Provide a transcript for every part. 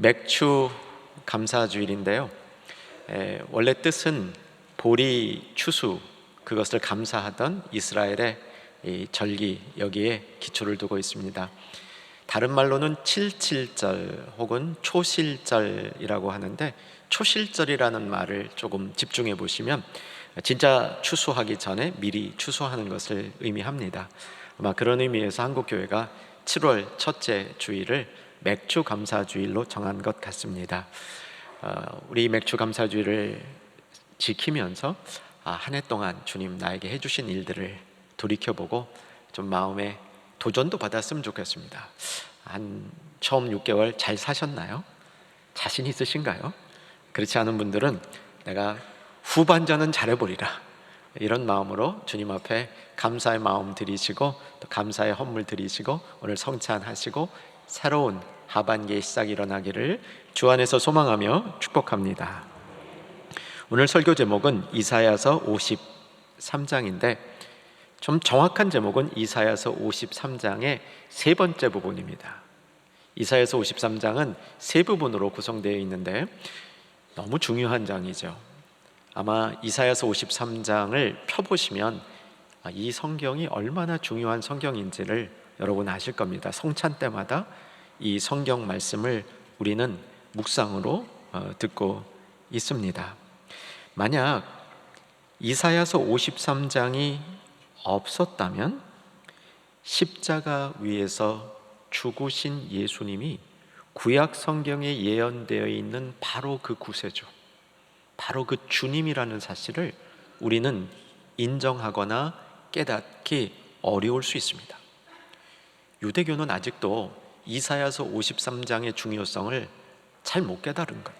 맥추 감사주일인데요. 원래 뜻은 보리 추수, 그것을 감사하던 이스라엘의 이 절기, 여기에 기초를 두고 있습니다. 다른 말로는 칠칠절 혹은 초실절이라고 하는데, 초실절이라는 말을 조금 집중해 보시면 진짜 추수하기 전에 미리 추수하는 것을 의미합니다. 아마 그런 의미에서 한국교회가 7월 첫째 주일을 맥주 감사주일로 정한 것 같습니다. 우리 맥주 감사주일을 지키면서 한 해 동안 주님 나에게 해주신 일들을 돌이켜보고 좀 마음에 도전도 받았으면 좋겠습니다. 처음 6개월 잘 사셨나요? 자신 있으신가요? 그렇지 않은 분들은 내가 후반전은 잘해보리라, 이런 마음으로 주님 앞에 감사의 마음 드리시고 또 감사의 헌물 드리시고 오늘 성찬하시고 새로운 하반기의 시작이 일어나기를 주 안에서 소망하며 축복합니다. 오늘 설교 제목은 이사야서 53장인데 좀 정확한 제목은 이사야서 53장의 세 번째 부분입니다. 이사야서 53장은 세 부분으로 구성되어 있는데 너무 중요한 장이죠. 아마 이사야서 53장을 펴보시면 이 성경이 얼마나 중요한 성경인지를 여러분 아실 겁니다. 성찬 때마다 이 성경 말씀을 우리는 묵상으로 듣고 있습니다. 만약 이사야서 53장이 없었다면 십자가 위에서 죽으신 예수님이 구약 성경에 예언되어 있는 바로 그 구세주, 바로 그 주님이라는 사실을 우리는 인정하거나 깨닫기 어려울 수 있습니다. 유대교는 아직도 이사야서 53장의 중요성을 잘 못 깨달은 것.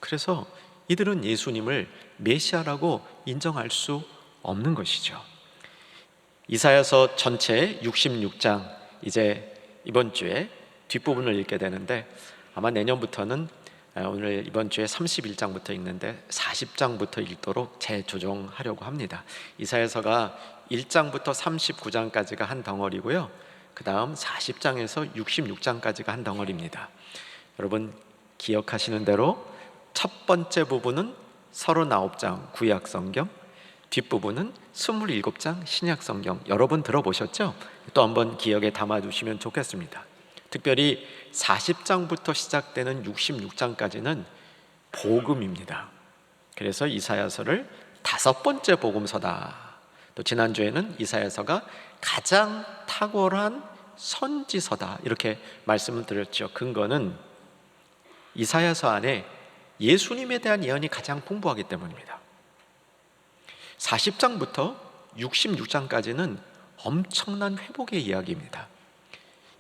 그래서 이들은 예수님을 메시아라고 인정할 수 없는 것이죠. 이사야서 전체 66장, 이제 이번 주에 뒷부분을 읽게 되는데 아마 내년부터는 오늘 이번 주에 31장부터 읽는데 40장부터 읽도록 재조정하려고 합니다. 이사야서가 1장부터 39장까지가 한 덩어리고요, 그 다음 40장에서 66장까지가 한 덩어리입니다. 여러분 기억하시는 대로 첫 번째 부분은 39장 구약성경, 뒷부분은 27장 신약성경, 여러분 들어보셨죠? 또 한번 기억에 담아두시면 좋겠습니다. 특별히 40장부터 시작되는 66장까지는 복음입니다. 그래서 이사야서를 다섯 번째 복음서다. 또 지난주에는 이사야서가 가장 탁월한 선지서다, 이렇게 말씀을 드렸죠. 근거는 이사야서 안에 예수님에 대한 예언이 가장 풍부하기 때문입니다. 40장부터 66장까지는 엄청난 회복의 이야기입니다.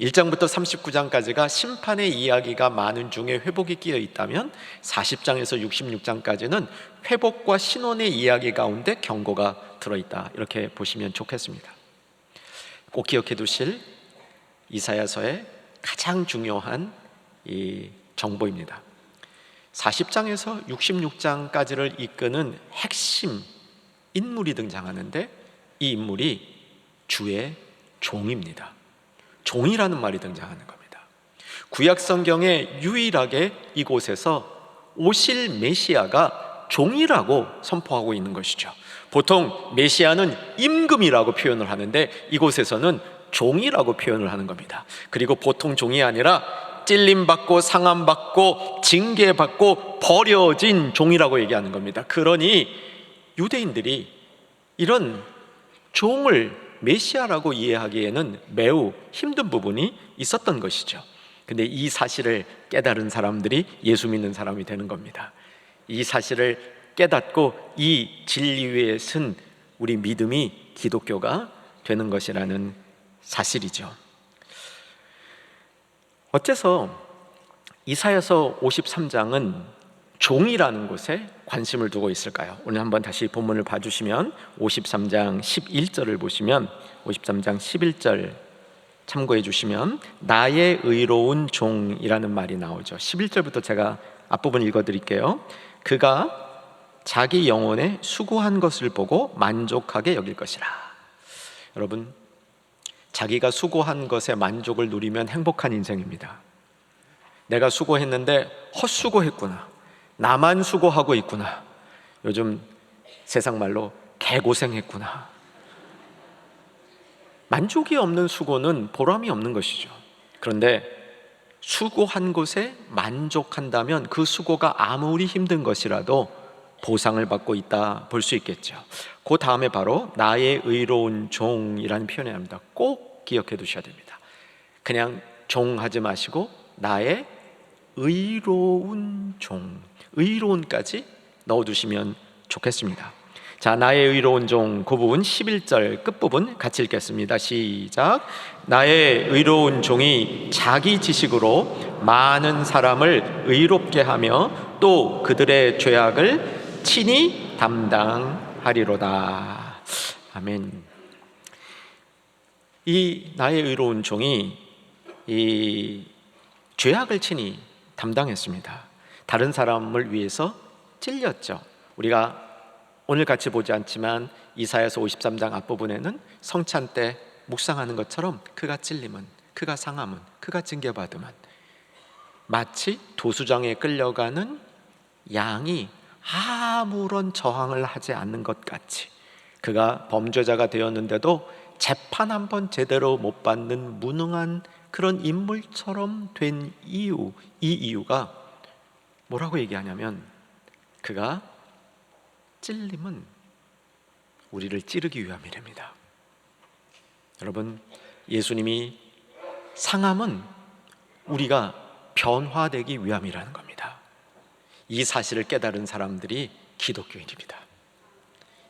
1장부터 39장까지가 심판의 이야기가 많은 중에 회복이 끼어 있다면 40장에서 66장까지는 회복과 신원의 이야기 가운데 경고가 들어있다, 이렇게 보시면 좋겠습니다. 꼭 기억해 두실 이사야서의 가장 중요한 이 정보입니다. 40장에서 66장까지를 이끄는 핵심 인물이 등장하는데 이 인물이 주의 종입니다. 종이라는 말이 등장하는 겁니다. 구약 성경에 유일하게 이곳에서 오실 메시아가 종이라고 선포하고 있는 것이죠. 보통 메시아는 임금이라고 표현을 하는데 이곳에서는 종이라고 표현을 하는 겁니다. 그리고 보통 종이 아니라 찔림받고 상함받고 징계받고 버려진 종이라고 얘기하는 겁니다. 그러니 유대인들이 이런 종을 메시아라고 이해하기에는 매우 힘든 부분이 있었던 것이죠. 근데 이 사실을 깨달은 사람들이 예수 믿는 사람이 되는 겁니다. 이 사실을 깨닫고 이 진리 위에 선 우리 믿음이 기독교가 되는 것이라는 사실이죠. 어째서 이사야서 53장은 종이라는 곳에 관심을 두고 있을까요? 오늘 한번 다시 본문을 봐주시면 53장 11절을 보시면 53장 11절 참고해 주시면 나의 의로운 종이라는 말이 나오죠. 11절부터 제가 앞부분 읽어드릴게요. 그가 자기 영혼에 수고한 것을 보고 만족하게 여길 것이라. 여러분, 자기가 수고한 것에 만족을 누리면 행복한 인생입니다. 내가 수고했는데 헛수고했구나, 나만 수고하고 있구나, 요즘 세상 말로 개고생했구나. 만족이 없는 수고는 보람이 없는 것이죠. 그런데 수고한 것에 만족한다면 그 수고가 아무리 힘든 것이라도 보상을 받고 있다 볼 수 있겠죠. 그 다음에 바로 나의 의로운 종이라는 표현이 납니다. 꼭 기억해 두셔야 됩니다. 그냥 종 하지 마시고 나의 의로운 종, 의로운까지 넣어두시면 좋겠습니다. 자, 나의 의로운 종, 그 부분 11절 끝부분 같이 읽겠습니다. 시작. 나의 의로운 종이 자기 지식으로 많은 사람을 의롭게 하며 또 그들의 죄악을 친히 담당하리로다. 아멘. 이 나의 의로운 종이 이 죄악을 친히 담당했습니다. 다른 사람을 위해서 찔렸죠. 우리가 오늘 같이 보지 않지만 이사야서 53장 앞부분에는 성찬 때 묵상하는 것처럼 그가 찔림은, 그가 상함은, 그가 징계받음은 마치 도수장에 끌려가는 양이 아무런 저항을 하지 않는 것 같이, 그가 범죄자가 되었는데도 재판 한 번 제대로 못 받는 무능한 그런 인물처럼 된 이유, 이 이유가 뭐라고 얘기하냐면 그가 찔림은 우리를 찌르기 위함이랍니다. 여러분, 예수님이 상함은 우리가 변화되기 위함이라는 겁니다. 이 사실을 깨달은 사람들이 기독교인입니다.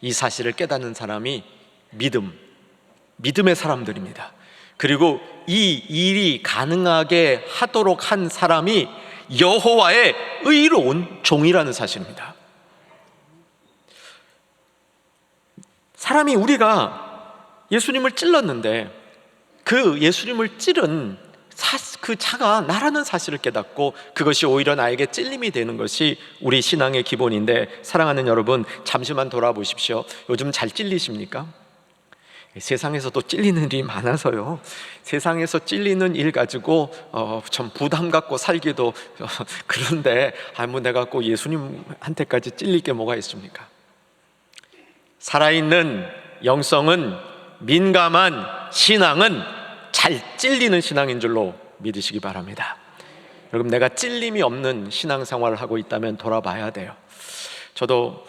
이 사실을 깨닫는 사람이 믿음의 사람들입니다. 그리고 이 일이 가능하게 하도록 한 사람이 여호와의 의로운 종이라는 사실입니다. 사람이, 우리가 예수님을 찔렀는데 그 예수님을 찌른 그 자가 나라는 사실을 깨닫고 그것이 오히려 나에게 찔림이 되는 것이 우리 신앙의 기본인데, 사랑하는 여러분, 잠시만 돌아보십시오. 요즘 잘 찔리십니까? 세상에서도 찔리는 일이 많아서요, 세상에서 찔리는 일 가지고 좀 부담 갖고 살기도 그런데 뭐 내가 꼭 예수님한테까지 찔릴 게 뭐가 있습니까? 살아있는 영성은, 민감한 신앙은 잘 찔리는 신앙인 줄로 믿으시기 바랍니다. 여러분, 내가 찔림이 없는 신앙생활을 하고 있다면 돌아봐야 돼요. 저도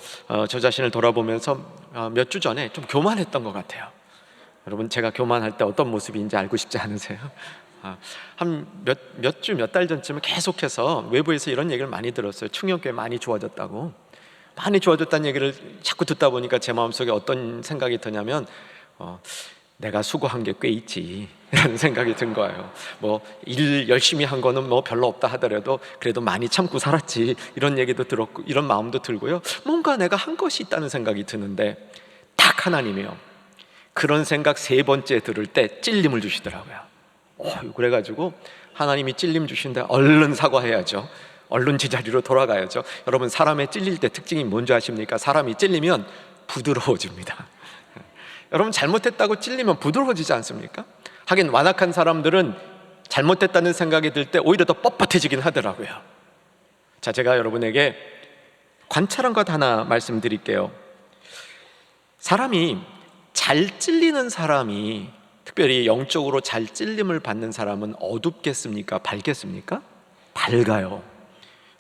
저 자신을 돌아보면서 몇 주 전에 좀 교만했던 것 같아요. 여러분, 제가 교만할 때 어떤 모습인지 알고 싶지 않으세요? 한 몇 달 전쯤에 계속해서 외부에서 이런 얘기를 많이 들었어요. 충영교회 많이 좋아졌다고. 많이 좋아졌다는 얘기를 자꾸 듣다 보니까 제 마음속에 어떤 생각이 드냐면 내가 수고한 게 꽤 있지 라는 생각이 든 거예요. 뭐 일 열심히 한 거는 뭐 별로 없다 하더라도 그래도 많이 참고 살았지, 이런 얘기도 들었고 이런 마음도 들고요. 뭔가 내가 한 것이 있다는 생각이 드는데 딱 하나님이요, 그런 생각 세 번째 들을 때 찔림을 주시더라고요. 그래가지고 하나님이 찔림 주신다, 얼른 사과해야죠. 얼른 제자리로 돌아가야죠. 여러분, 사람의 찔릴 때 특징이 뭔지 아십니까? 사람이 찔리면 부드러워집니다. 여러분, 잘못했다고 찔리면 부드러워지지 않습니까? 하긴 완악한 사람들은 잘못했다는 생각이 들 때 오히려 더 뻣뻣해지긴 하더라고요. 자, 제가 여러분에게 관찰한 것 하나 말씀드릴게요. 사람이 잘 찔리는 사람이, 특별히 영적으로 잘 찔림을 받는 사람은 어둡겠습니까? 밝겠습니까? 밝아요.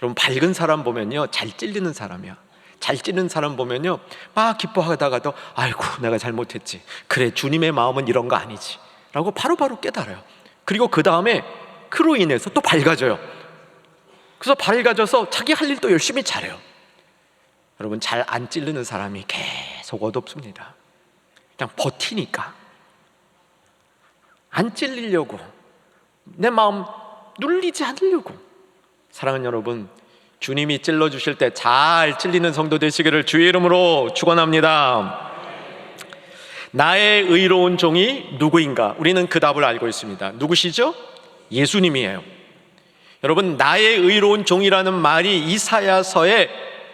여러분, 밝은 사람 보면요, 잘 찔리는 사람이야. 잘 찔리는 사람 보면요, 막 기뻐하다가도 아이고 내가 잘못했지, 그래 주님의 마음은 이런 거 아니지 라고 바로바로 깨달아요. 그리고 그 다음에 그로 인해서 또 밝아져요. 그래서 밝아져서 자기 할 일도 열심히 잘해요. 여러분, 잘 안 찔리는 사람이 계속 어둡습니다. 그냥 버티니까, 안 찔리려고, 내 마음 눌리지 않으려고. 사랑하는 여러분, 주님이 찔러주실 때 잘 찔리는 성도 되시기를 주의 이름으로 축원합니다. 나의 의로운 종이 누구인가? 우리는 그 답을 알고 있습니다. 누구시죠? 예수님이에요. 여러분, 나의 의로운 종이라는 말이 이사야서에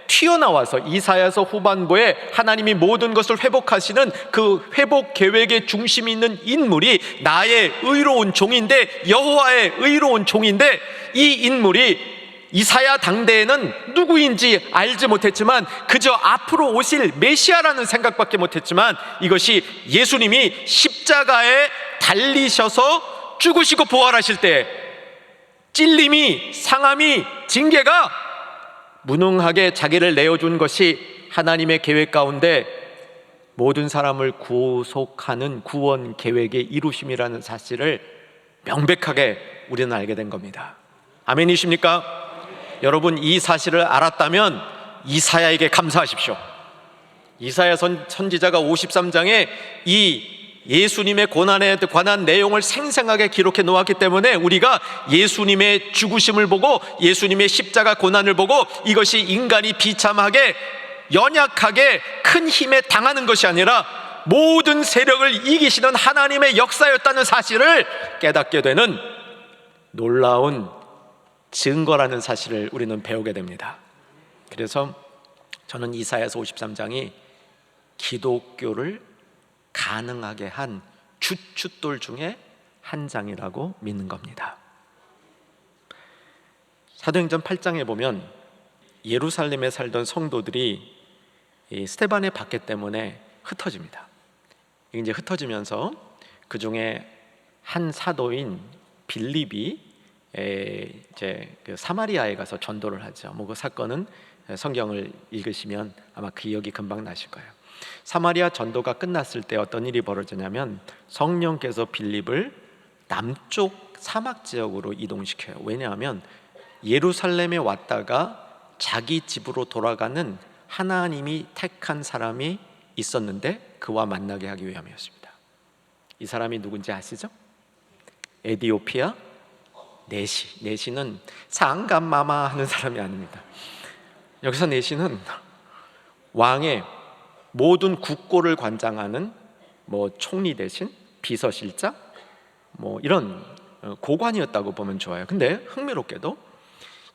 튀어나와서 이사야서 후반부에 하나님이 모든 것을 회복하시는 그 회복 계획의 중심이 있는 인물이 나의 의로운 종인데, 여호와의 의로운 종인데, 이 인물이 이사야 당대에는 누구인지 알지 못했지만 그저 앞으로 오실 메시아라는 생각밖에 못했지만, 이것이 예수님이 십자가에 달리셔서 죽으시고 부활하실 때 찔림이, 상함이, 징계가 무능하게 자기를 내어준 것이 하나님의 계획 가운데 모든 사람을 구속하는 구원 계획의 이루심이라는 사실을 명백하게 우리는 알게 된 겁니다. 아멘이십니까? 여러분, 이 사실을 알았다면 이사야에게 감사하십시오. 이사야 선지자가 53장에 이 예수님의 고난에 관한 내용을 생생하게 기록해 놓았기 때문에 우리가 예수님의 죽으심을 보고, 예수님의 십자가 고난을 보고, 이것이 인간이 비참하게 연약하게 큰 힘에 당하는 것이 아니라 모든 세력을 이기시는 하나님의 역사였다는 사실을 깨닫게 되는 놀라운 증거라는 사실을 우리는 배우게 됩니다. 그래서 저는 이사야서 53장이 기독교를 가능하게 한 주춧돌 중에 한 장이라고 믿는 겁니다. 사도행전 8장에 보면 예루살렘에 살던 성도들이 이 스데반의 박해 때문에 흩어집니다. 이제 흩어지면서 그 중에 한 사도인 빌립이 이제 그 사마리아에 가서 전도를 하죠. 뭐 그 사건은 성경을 읽으시면 아마 기억이 금방 나실 거예요. 사마리아 전도가 끝났을 때 어떤 일이 벌어지냐면 성령께서 빌립을 남쪽 사막 지역으로 이동시켜요. 왜냐하면 예루살렘에 왔다가 자기 집으로 돌아가는 하나님이 택한 사람이 있었는데 그와 만나게 하기 위함이었습니다. 이 사람이 누군지 아시죠? 에디오피아 네시. 네시는 상감마마 하는 사람이 아닙니다. 여기서 네시는 왕의 모든 국고를 관장하는 뭐 총리 대신 비서실장 뭐 이런 고관이었다고 보면 좋아요. 근데 흥미롭게도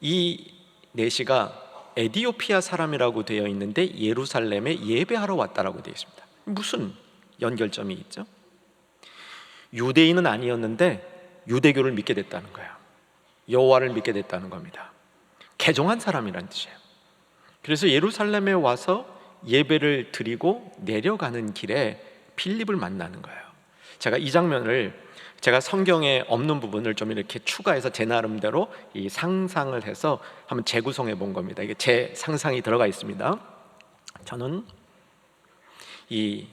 이 네시가 에디오피아 사람이라고 되어 있는데 예루살렘에 예배하러 왔다라고 되어 있습니다. 무슨 연결점이 있죠? 유대인은 아니었는데 유대교를 믿게 됐다는 거예요. 여호와를 믿게 됐다는 겁니다. 개종한 사람이란 뜻이에요. 그래서 예루살렘에 와서 예배를 드리고 내려가는 길에 빌립을 만나는 거예요. 제가 이 장면을, 제가 성경에 없는 부분을 좀 이렇게 추가해서 제 나름대로 이 상상을 해서 한번 재구성해 본 겁니다. 이게 제 상상이 들어가 있습니다. 저는 이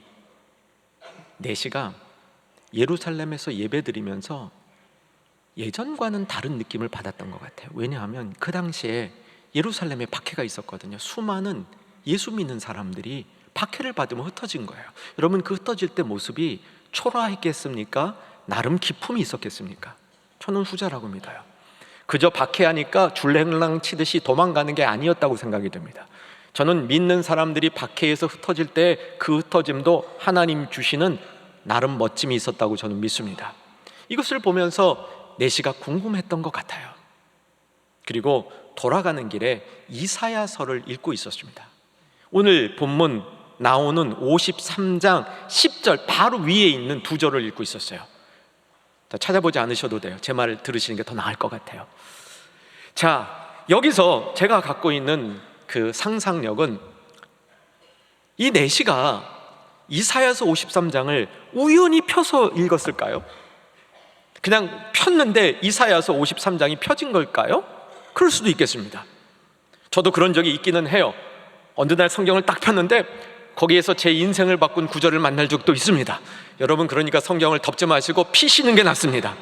네시가 예루살렘에서 예배 드리면서 예전과는 다른 느낌을 받았던 것 같아요. 왜냐하면 그 당시에 예루살렘에 박해가 있었거든요. 수많은 예수 믿는 사람들이 박해를 받으면 흩어진 거예요. 여러분, 그 흩어질 때 모습이 초라했겠습니까? 나름 기품이 있었겠습니까? 저는 후자라고 믿어요. 그저 박해하니까 줄랭랑 치듯이 도망가는 게 아니었다고 생각이 됩니다. 저는 믿는 사람들이 박해에서 흩어질 때 그 흩어짐도 하나님 주시는 나름 멋짐이 있었다고 저는 믿습니다. 이것을 보면서 네시가 궁금했던 것 같아요. 그리고 돌아가는 길에 이사야서를 읽고 있었습니다. 오늘 본문 나오는 53장 10절 바로 위에 있는 두 절을 읽고 있었어요. 찾아보지 않으셔도 돼요. 제 말을 들으시는 게 더 나을 것 같아요. 자, 여기서 제가 갖고 있는 그 상상력은 이 네시가 이사야서 53장을 우연히 펴서 읽었을까요? 그냥 폈는데 이사야서 53장이 펴진 걸까요? 그럴 수도 있겠습니다. 저도 그런 적이 있기는 해요. 어느 날 성경을 딱 폈는데 거기에서 제 인생을 바꾼 구절을 만날 적도 있습니다. 여러분, 그러니까 성경을 덮지 마시고 피시는 게 낫습니다.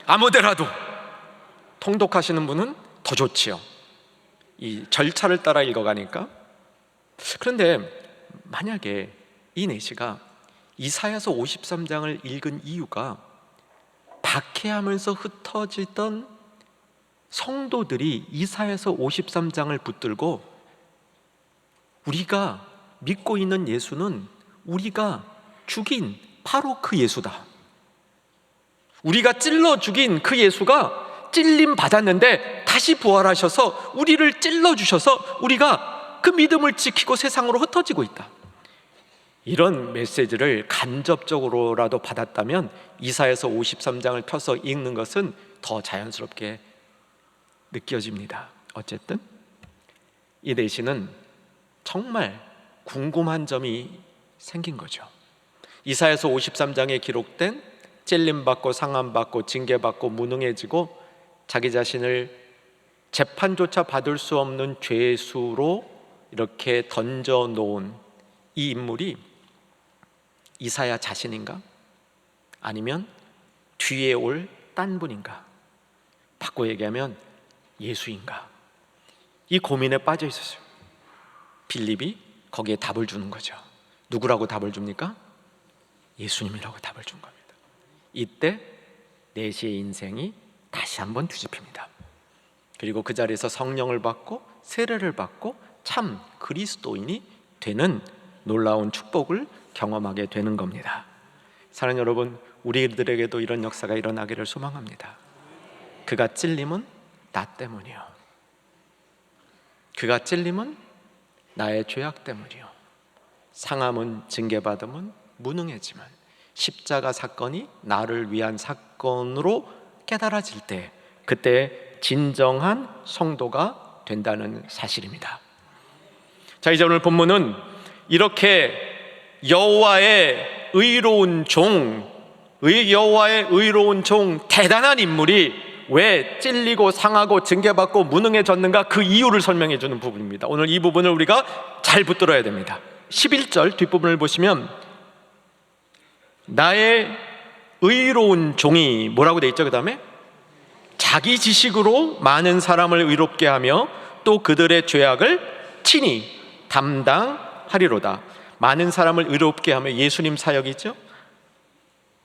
아무데라도. 통독하시는 분은 더 좋지요. 이 절차를 따라 읽어가니까. 그런데 만약에 이 네시가 이사야서 53장을 읽은 이유가 박해하면서 흩어지던 성도들이 이사야서 53장을 붙들고 우리가 믿고 있는 예수는 우리가 죽인 바로 그 예수다, 우리가 찔러 죽인 그 예수가 찔림 받았는데 다시 부활하셔서 우리를 찔러 주셔서 우리가 그 믿음을 지키고 세상으로 흩어지고 있다. 이런 메시지를 간접적으로라도 받았다면 이사야서 53장을 펴서 읽는 것은 더 자연스럽게 느껴집니다. 어쨌든 이 내시는 정말 궁금한 점이 생긴 거죠. 이사야서 53장에 기록된 찔림받고 상함받고 징계받고 무능해지고 자기 자신을 재판조차 받을 수 없는 죄수로 이렇게 던져놓은 이 인물이 이사야 자신인가? 아니면 뒤에 올 딴 분인가? 바꿔 얘기하면 예수인가? 이 고민에 빠져 있었어요. 빌립이 거기에 답을 주는 거죠. 누구라고 답을 줍니까? 예수님이라고 답을 준 겁니다. 이때 내시의 인생이 다시 한번 뒤집힙니다. 그리고 그 자리에서 성령을 받고 세례를 받고 참 그리스도인이 되는 놀라운 축복을 경험하게 되는 겁니다. 사랑하는 여러분, 우리들에게도 이런 역사가 일어나기를 소망합니다. 그가 찔림은 나 때문이요, 그가 찔림은 나의 죄악 때문이요, 상함은 징계받음은 무능해지만 십자가 사건이 나를 위한 사건으로 깨달아질 때 그때 진정한 성도가 된다는 사실입니다. 자, 이제 오늘 본문은 이렇게 여호와의 의로운 종, 여호와의 의로운 종, 대단한 인물이 왜 찔리고 상하고 징계받고 무능해졌는가, 그 이유를 설명해 주는 부분입니다. 오늘 이 부분을 우리가 잘 붙들어야 됩니다. 11절 뒷부분을 보시면 나의 의로운 종이 뭐라고 돼 있죠? 그 다음에 자기 지식으로 많은 사람을 의롭게 하며 또 그들의 죄악을 친히 담당하리로다. 많은 사람을 의롭게 하며 예수님 사역이죠.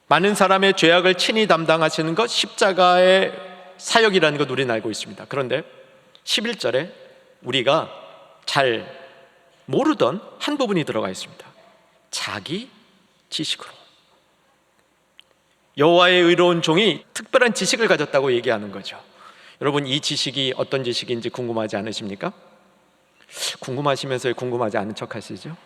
많은 사람의 죄악을 친히 담당하시는 것, 십자가의 사역이라는 것 우리는 알고 있습니다. 그런데 11절에 우리가 잘 모르던 한 부분이 들어가 있습니다. 자기 지식으로. 여호와의 의로운 종이 특별한 지식을 가졌다고 얘기하는 거죠. 여러분, 이 지식이 어떤 지식인지 궁금하지 않으십니까? 궁금하시면서 왜 궁금하지 않은 척 하시죠?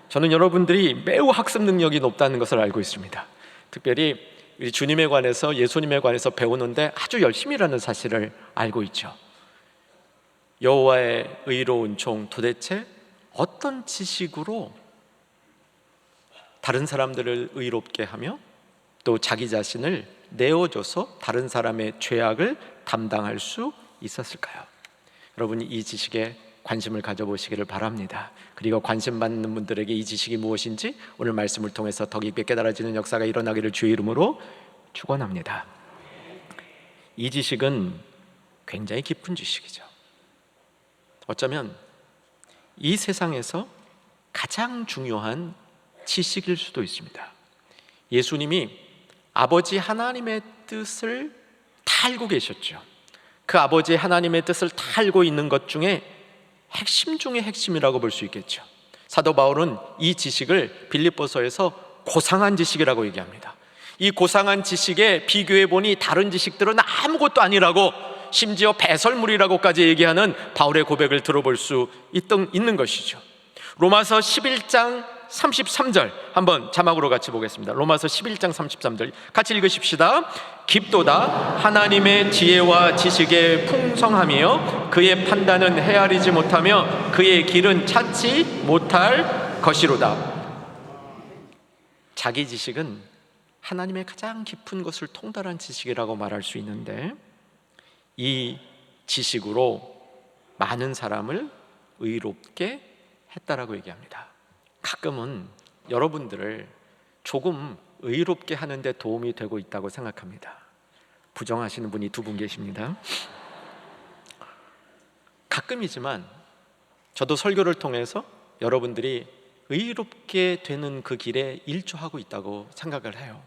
저는 여러분들이 매우 학습 능력이 높다는 것을 알고 있습니다. 특별히 우리 주님에 관해서, 예수님에 관해서 배우는데 아주 열심히라는 사실을 알고 있죠. 여호와의 의로운 종, 도대체 어떤 지식으로 다른 사람들을 의롭게 하며 또 자기 자신을 내어줘서 다른 사람의 죄악을 담당할 수 있었을까요? 여러분이 이 지식에 관심을 가져보시기를 바랍니다. 그리고 관심 받는 분들에게 이 지식이 무엇인지 오늘 말씀을 통해서 더 깊게 깨달아지는 역사가 일어나기를 주의 이름으로 축원합니다. 이 지식은 굉장히 깊은 지식이죠. 어쩌면 이 세상에서 가장 중요한 지식일 수도 있습니다. 예수님이 아버지 하나님의 뜻을 다 알고 계셨죠. 그 아버지 하나님의 뜻을 다 알고 있는 것 중에 핵심 중에 핵심이라고 볼 수 있겠죠. 사도 바울은 이 지식을 빌립보서에서 고상한 지식이라고 얘기합니다. 이 고상한 지식에 비교해 보니 다른 지식들은 아무것도 아니라고, 심지어 배설물이라고까지 얘기하는 바울의 고백을 들어볼 수 있는 것이죠. 로마서 11장 33절 한번 자막으로 같이 보겠습니다. 로마서 11장 33절 같이 읽으십시다. 깊도다 하나님의 지혜와 지식의 풍성함이요 그의 판단은 헤아리지 못하며 그의 길은 찾지 못할 것이로다. 자기 지식은 하나님의 가장 깊은 것을 통달한 지식이라고 말할 수 있는데, 이 지식으로 많은 사람을 의롭게 했다라고 얘기합니다. 가끔은 여러분들을 조금 의롭게 하는데 도움이 되고 있다고 생각합니다. 부정하시는 분이 두 분 계십니다. 가끔이지만 저도 설교를 통해서 여러분들이 의롭게 되는 그 길에 일조하고 있다고 생각을 해요.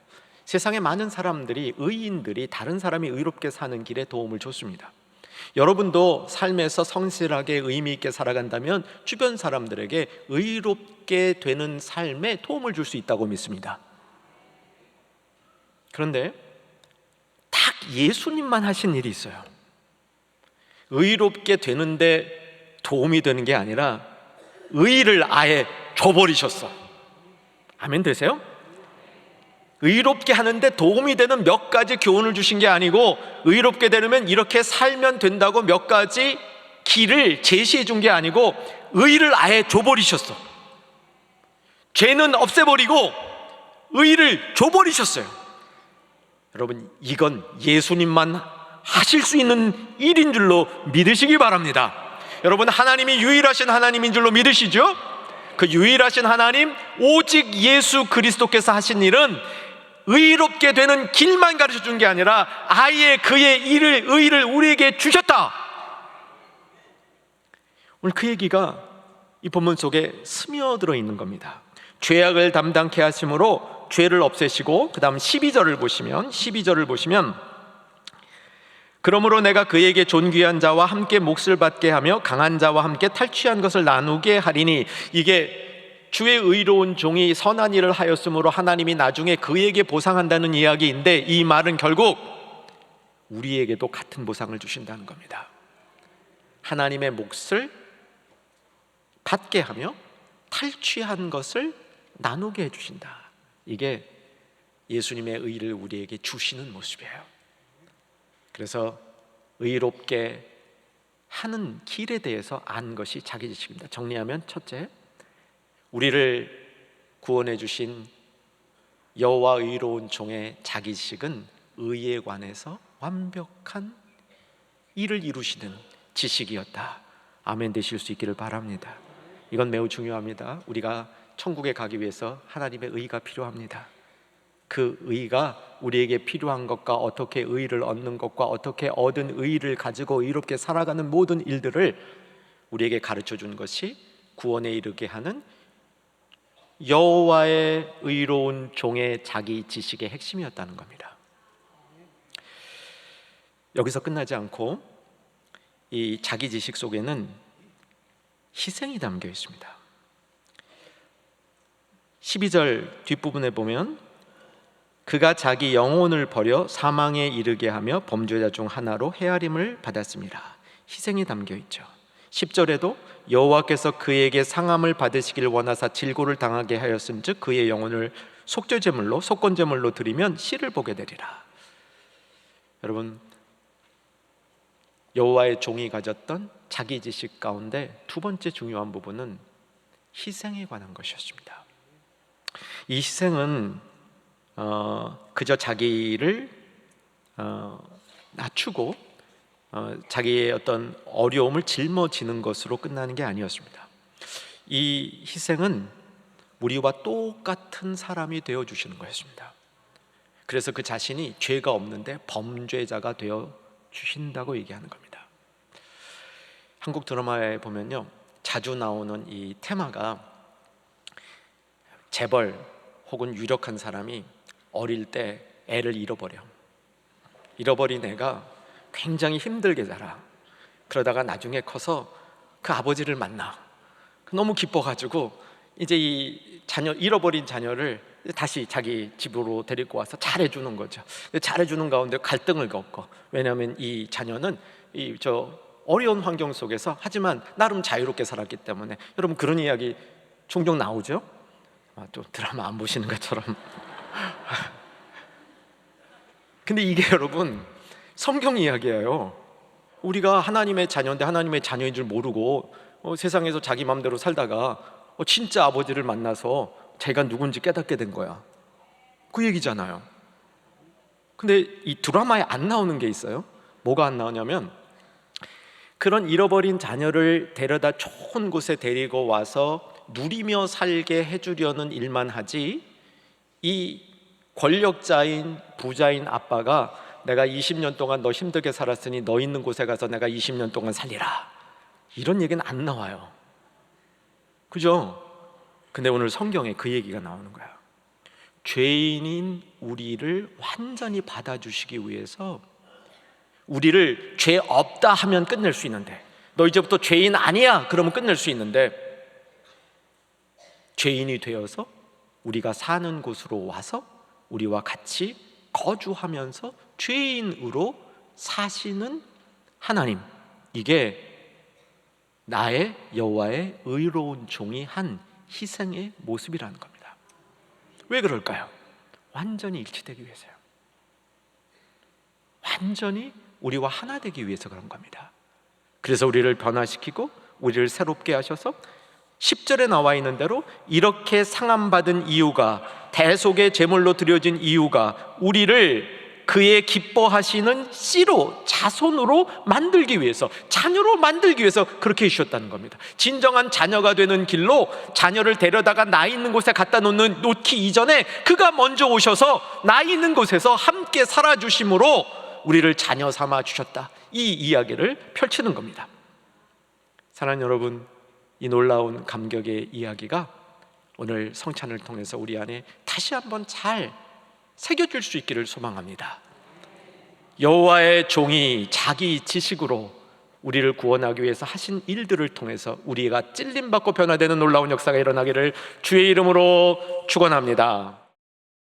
세상에 많은 사람들이, 의인들이 다른 사람이 의롭게 사는 길에 도움을 줬습니다. 여러분도 삶에서 성실하게 의미 있게 살아간다면 주변 사람들에게 의롭게 되는 삶에 도움을 줄 수 있다고 믿습니다. 그런데 딱 예수님만 하신 일이 있어요. 의롭게 되는데 도움이 되는 게 아니라 의를 아예 줘버리셨어. 아멘 되세요? 의롭게 하는데 도움이 되는 몇 가지 교훈을 주신 게 아니고, 의롭게 되려면 이렇게 살면 된다고 몇 가지 길을 제시해 준 게 아니고, 의를 아예 줘버리셨어. 죄는 없애버리고 의를 줘버리셨어요. 여러분, 이건 예수님만 하실 수 있는 일인 줄로 믿으시기 바랍니다. 여러분, 하나님이 유일하신 하나님인 줄로 믿으시죠? 그 유일하신 하나님, 오직 예수 그리스도께서 하신 일은 의롭게 되는 길만 가르쳐 준 게 아니라 아예 그의 의를 우리에게 주셨다. 오늘 그 얘기가 이 본문 속에 스며들어 있는 겁니다. 죄악을 담당케 하심으로 죄를 없애시고, 그 다음 12절을 보시면 그러므로 내가 그에게 존귀한 자와 함께 몫을 받게 하며 강한 자와 함께 탈취한 것을 나누게 하리니, 이게 주의 의로운 종이 선한 일을 하였으므로 하나님이 나중에 그에게 보상한다는 이야기인데, 이 말은 결국 우리에게도 같은 보상을 주신다는 겁니다. 하나님의 몫을 받게 하며 탈취한 것을 나누게 해주신다. 이게 예수님의 의를 우리에게 주시는 모습이에요. 그래서 의롭게 하는 길에 대해서 안 것이 자기 지식입니다. 정리하면, 첫째, 우리를 구원해 주신 여호와 의로운 종의 자기 지식은 의에 관해서 완벽한 일을 이루시는 지식이었다. 아멘 되실 수 있기를 바랍니다. 이건 매우 중요합니다. 우리가 천국에 가기 위해서 하나님의 의가 필요합니다. 그 의가 우리에게 필요한 것과 어떻게 의를 얻는 것과 어떻게 얻은 의를 가지고 의롭게 살아가는 모든 일들을 우리에게 가르쳐 준 것이 구원에 이르게 하는 여호와의 의로운 종의 자기 지식의 핵심이었다는 겁니다. 여기서 끝나지 않고 이 자기 지식 속에는 희생이 담겨 있습니다. 12절 뒷부분에 보면 그가 자기 영혼을 버려 사망에 이르게 하며 범죄자 중 하나로 헤아림을 받았습니다. 희생이 담겨 있죠. 10절에도 여호와께서 그에게 상함을 받으시길 원하사 질고를 당하게 하였은즉 그의 영혼을 속죄제물로 속건제물로 드리면 씨를 보게 되리라. 여러분, 여호와의 종이 가졌던 자기 지식 가운데 두 번째 중요한 부분은 희생에 관한 것이었습니다. 이 희생은 그저 자기를 낮추고 자기의 어떤 어려움을 짊어지는 것으로 끝나는 게 아니었습니다. 이 희생은 우리와 똑같은 사람이 되어주시는 것이었습니다. 그래서 그 자신이 죄가 없는데 범죄자가 되어 주신다고 얘기하는 겁니다. 한국 드라마에 보면요, 자주 나오는 이 테마가 재벌 혹은 유력한 사람이 어릴 때 애를 잃어버린 애가 굉장히 힘들게 자라. 그러다가 나중에 커서 그 아버지를 만나. 너무 기뻐가지고 이제 이 잃어버린 자녀를 다시 자기 집으로 데리고 와서 잘해주는 거죠. 잘해주는 가운데 갈등을 겪고, 왜냐하면 이 자녀는 어려운 환경 속에서 하지만 나름 자유롭게 살았기 때문에. 여러분, 그런 이야기 종종 나오죠? 또 드라마 안 보시는 것처럼. 근데 이게 여러분 성경 이야기예요. 우리가 하나님의 자녀인데 하나님의 자녀인 줄 모르고 세상에서 자기 마음대로 살다가 진짜 아버지를 만나서 자기가 누군지 깨닫게 된 거야. 그 얘기잖아요. 근데 이 드라마에 안 나오는 게 있어요. 뭐가 안 나오냐면, 그런 잃어버린 자녀를 데려다 좋은 곳에 데리고 와서 누리며 살게 해주려는 일만 하지, 이 권력자인 부자인 아빠가 내가 20년 동안 너 힘들게 살았으니 너 있는 곳에 가서 내가 20년 동안 살리라, 이런 얘기는 안 나와요. 그죠? 근데 오늘 성경에 그 얘기가 나오는 거야. 죄인인 우리를 완전히 받아주시기 위해서 우리를 죄 없다 하면 끝낼 수 있는데, 너 이제부터 죄인 아니야 그러면 끝낼 수 있는데, 죄인이 되어서 우리가 사는 곳으로 와서 우리와 같이 거주하면서 죄인으로 사시는 하나님, 이게 나의 여호와의 의로운 종이 한 희생의 모습이라는 겁니다. 왜 그럴까요? 완전히 일치되기 위해서요. 완전히 우리와 하나 되기 위해서 그런 겁니다. 그래서 우리를 변화시키고 우리를 새롭게 하셔서 10절에 나와 있는 대로 이렇게 상함받은 이유가, 대속의 제물로 드려진 이유가 우리를 그의 기뻐하시는 씨로, 자손으로 만들기 위해서, 자녀로 만들기 위해서 그렇게 해주셨다는 겁니다. 진정한 자녀가 되는 길로 자녀를 데려다가 나 있는 곳에 갖다 놓기 이전에 그가 먼저 오셔서 나 있는 곳에서 함께 살아주심으로 우리를 자녀 삼아 주셨다, 이 이야기를 펼치는 겁니다. 사랑하는 여러분, 이 놀라운 감격의 이야기가 오늘 성찬을 통해서 우리 안에 다시 한번 잘 새겨질 수 있기를 소망합니다. 여호와의 종이 자기 지식으로 우리를 구원하기 위해서 하신 일들을 통해서 우리가 찔림받고 변화되는 놀라운 역사가 일어나기를 주의 이름으로 축원합니다.